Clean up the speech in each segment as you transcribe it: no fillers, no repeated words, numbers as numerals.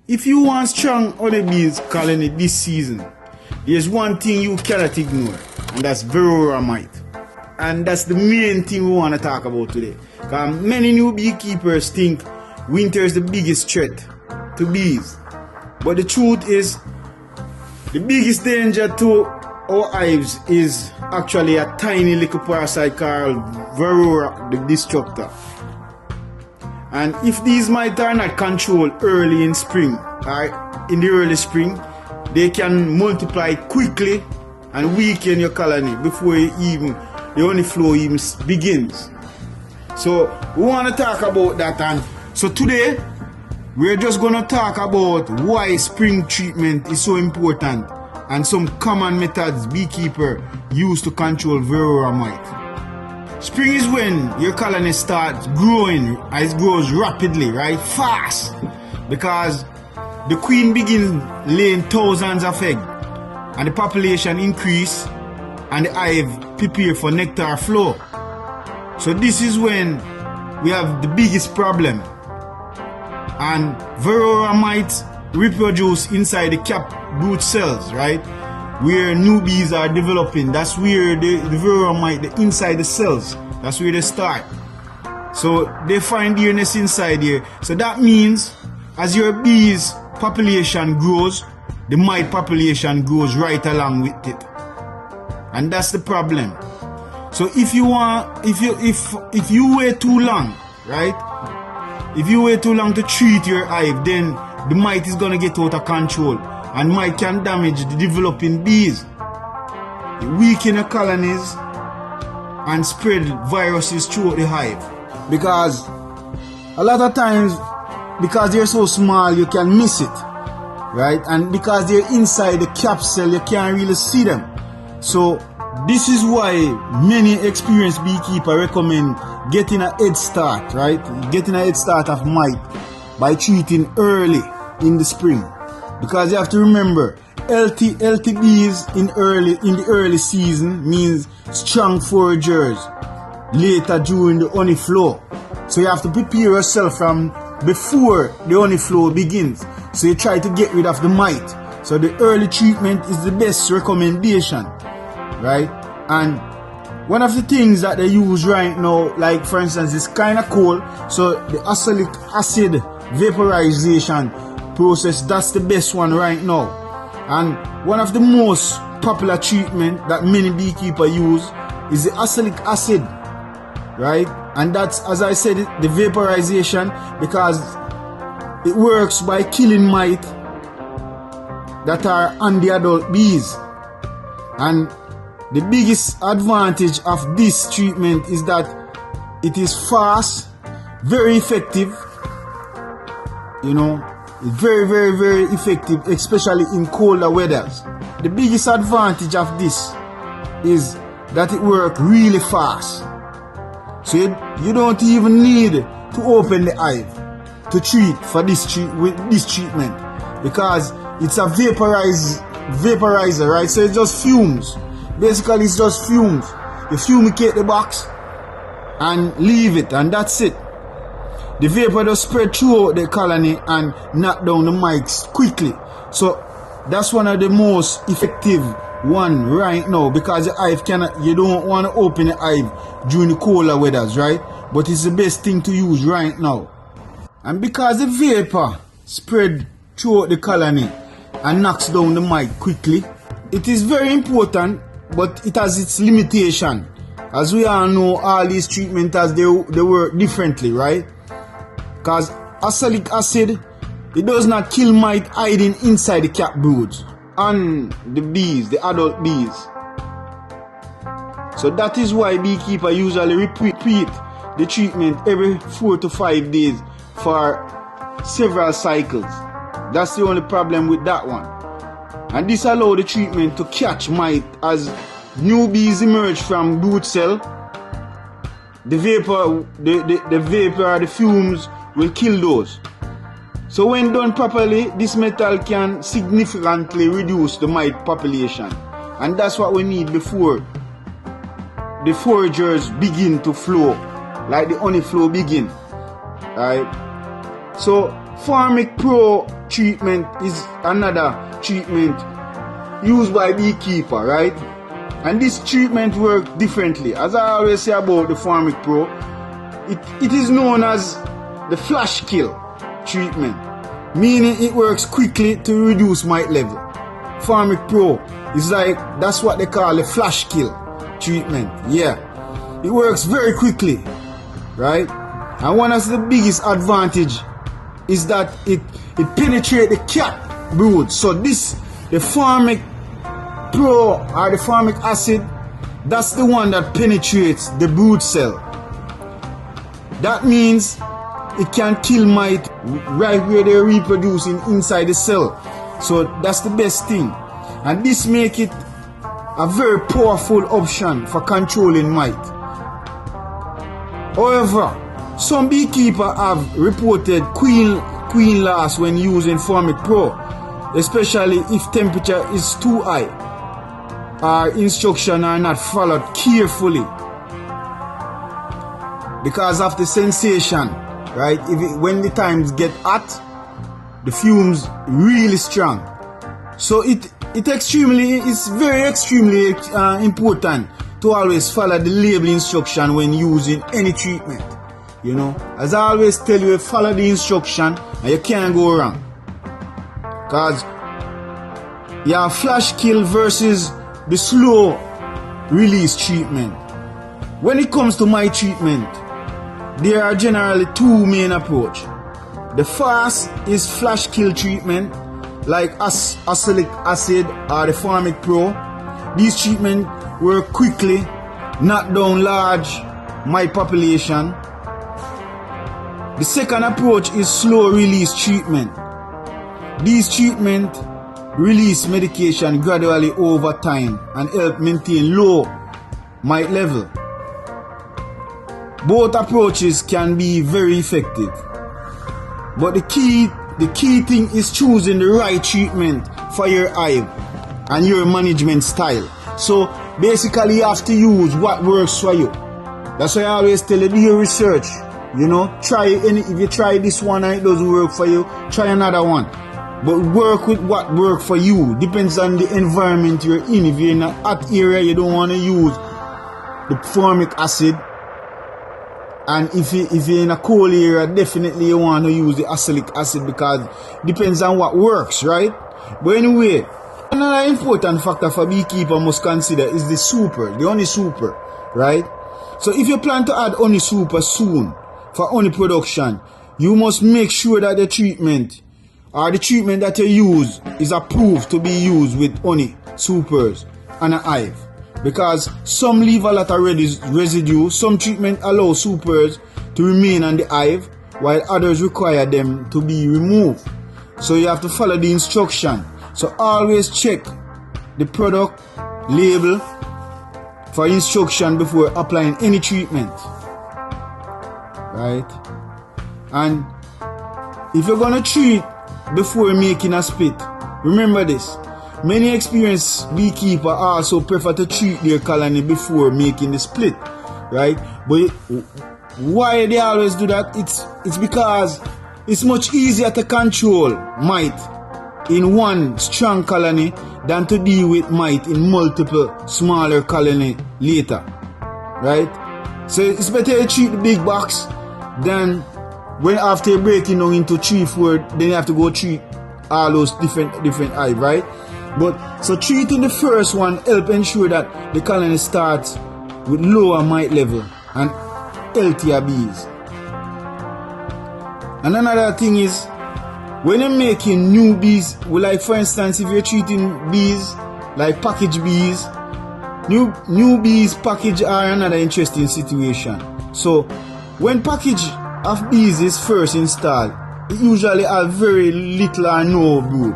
If you want strong honeybees colony this season, there's one thing you cannot ignore, and that's Varroa Mite. And that's the main thing we want to talk about today. Because many new beekeepers think winter is the biggest threat to bees. But the truth is, the biggest danger to our hives is actually a tiny little parasite called Varroa the destructor. And if these mites are not controlled early in spring, or in the early spring, they can multiply quickly and weaken your colony before the honey flow even begins. So we want to talk about that, and so today we're just going to talk about why spring treatment is so important and some common methods beekeeper use to control Varroa mite. Spring is when your colony starts growing, and it grows rapidly, right? Fast. Because the queen begins laying thousands of eggs and the population increase and the hive prepare for nectar flow. So this is when we have the biggest problem. And Varroa mites reproduce inside the cap brood cells, right? Where new bees are developing. That's where the Varroa mite, inside the cells, that's where they start. So they find their nest inside here. So that means as your bees population grows, the mite population grows right along with it. And that's the problem. So if you wait too long, right? If you wait too long to treat your hive, then the mite is gonna get out of control. And mite can damage the developing bees, weaken the colonies, and spread viruses throughout the hive. Because a lot of times, because they're so small, you can miss it, right? And because they're inside the capsule, you can't really see them. So this is why many experienced beekeepers recommend getting a head start, right? Getting a head start of mite by treating early in the spring. Because you have to remember, healthy bees in the early season means strong foragers later during the honey flow. So you have to prepare yourself from before the honey flow begins. So you try to get rid of the mite. So the early treatment is the best recommendation, right? And one of the things that they use right now, like for instance, it's kind of cold. So the Oxalic Acid Vaporization process, that's the best one right now. And one of the most popular treatment that many beekeepers use is the oxalic acid, right? And that's, as I said, the vaporization, because it works by killing mite that are on the adult bees. And the biggest advantage of this treatment is that it is fast, very effective, you know, very, very, very effective, especially in colder weathers. The biggest advantage of this is that it works really fast. So you don't even need to open the hive to treat for with this treatment, because it's a vaporizer, right? So it just fumes. Basically, it's just fumes. You fumigate the box and leave it, and that's it. The vapor does spread throughout the colony and knock down the mites quickly. So that's one of the most effective one right now, because the hive you don't want to open the hive during the colder weathers, right? But it's the best thing to use right now. And because the vapor spread throughout the colony and knocks down the mite quickly, it is very important, but it has its limitation. As we all know, all these treatments, they work differently, right? Because oxalic acid, it does not kill mite hiding inside the cap broods and the bees, the adult bees. So that is why beekeepers usually repeat the treatment every 4 to 5 days for several cycles. That's the only problem with that one. And this allows the treatment to catch mite as new bees emerge from brood cell. The vapor, the fumes will kill those. So when done properly, this method can significantly reduce the mite population. And that's what we need before the foragers begin to flow, like the honey flow begin. Right? So Formic Pro treatment is another treatment used by Beekeeper, right? And this treatment works differently. As I always say about the Formic Pro, it is known as the flash kill treatment, meaning it works quickly to reduce mite level. Formic Pro is like, that's what they call a flash kill treatment. Yeah, it works very quickly, right? And one of the biggest advantage is that it penetrates the cat brood. So the Formic Pro or the formic acid, that's the one that penetrates the brood cell. That means it can kill mite right where they're reproducing inside the cell. So that's the best thing. And this makes it a very powerful option for controlling mite. However, some beekeepers have reported queen loss when using Formic Pro, especially if temperature is too high or instructions are not followed carefully because of the sensation, right? When the times get hot, the fumes really strong. So it's very extremely important to always follow the label instruction when using any treatment. You know, as I always tell you, follow the instruction and you can't go wrong. Because you have flash kill versus the slow release treatment. When it comes to my treatment, there are generally two main approaches. The first is flash kill treatment, like Oxalic Acid or the Formic Pro. These treatments work quickly, knock down large mite population. The second approach is slow release treatment. These treatments release medication gradually over time and help maintain low mite level. Both approaches can be very effective, but the key thing is choosing the right treatment for your hive and your management style. So basically you have to use what works for you. That's why I always tell you, do your research. You know, if you try this one and it doesn't work for you, try another one. But work with what works for you. Depends on the environment you're in. If you're in a hot area, you don't want to use the formic acid. And if you're in a cold area, definitely you want to use the oxalic acid, because it depends on what works, right? But anyway, another important factor for beekeeper must consider is the honey super, right? So if you plan to add honey super soon for honey production, you must make sure that the treatment that you use is approved to be used with honey supers and a hive. Because some leave a lot of residue, some treatment allow supers to remain on the hive, while others require them to be removed. So you have to follow the instruction. So always check the product label for instruction before applying any treatment. Right? And if you're gonna treat before making a split, remember this. Many experienced beekeepers also prefer to treat their colony before making the split, right? But why they always do that? It's because it's much easier to control mite in one strong colony than to deal with mite in multiple smaller colony later, right? So it's better to treat the big box than when after breaking down into 3-4, then you have to go treat all those different hive, right? But so treating the first one help ensure that the colony starts with lower mite level and healthier bees. And another thing is, when you're making new bees, like for instance, if you're treating bees like package bees, new bees package are another interesting situation. So when package of bees is first installed, it usually have very little or no brood.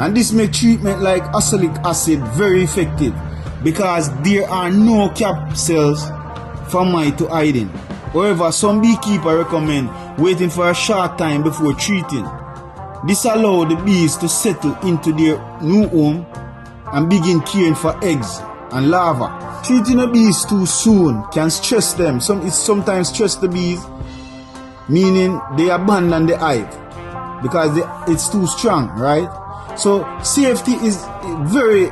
And this makes treatment like oxalic acid very effective, because there are no cap cells for mite to hide in. However, some beekeepers recommend waiting for a short time before treating. This allows the bees to settle into their new home and begin caring for eggs and larvae. Treating the bees too soon can stress them. It sometimes stress the bees meaning they abandon the hive because it's too strong, right? So safety is very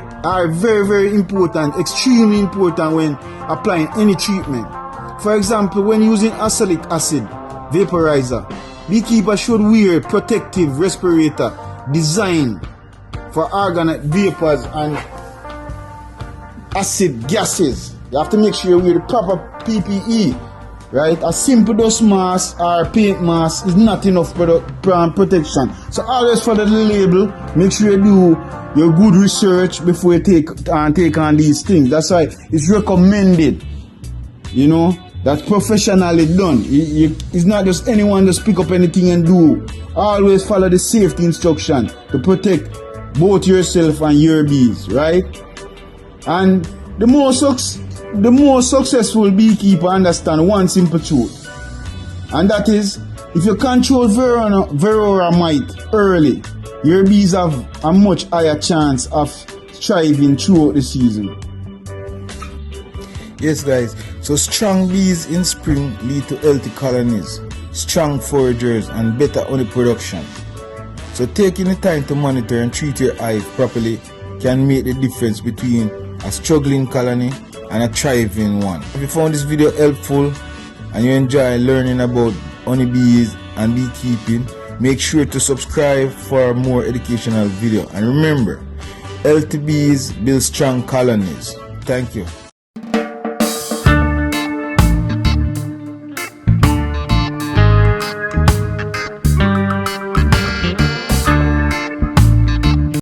important, extremely important when applying any treatment. For example, when using Oxalic Acid Vaporizer, beekeepers should wear protective respirator designed for organic vapors and acid gases. You have to make sure you wear the proper PPE, right? A simple dust mask or paint mask is not enough protection. So always follow the label. Make sure you do your good research before you take on these things. That's why it's recommended, you know, that's professionally done. It's not just anyone just pick up anything and do. Always follow the safety instruction to protect both yourself and your bees, right? And the more successful beekeeper understand one simple truth, and that is, if you control Varroa Mites early, your bees have a much higher chance of thriving throughout the season. Yes guys, so strong bees in spring lead to healthy colonies, strong foragers and better honey production. So taking the time to monitor and treat your hive properly can make the difference between a struggling colony and a thriving one. If you found this video helpful and you enjoy learning about honeybees and beekeeping, make sure to subscribe for more educational video. And remember, healthy bees build strong colonies. Thank you.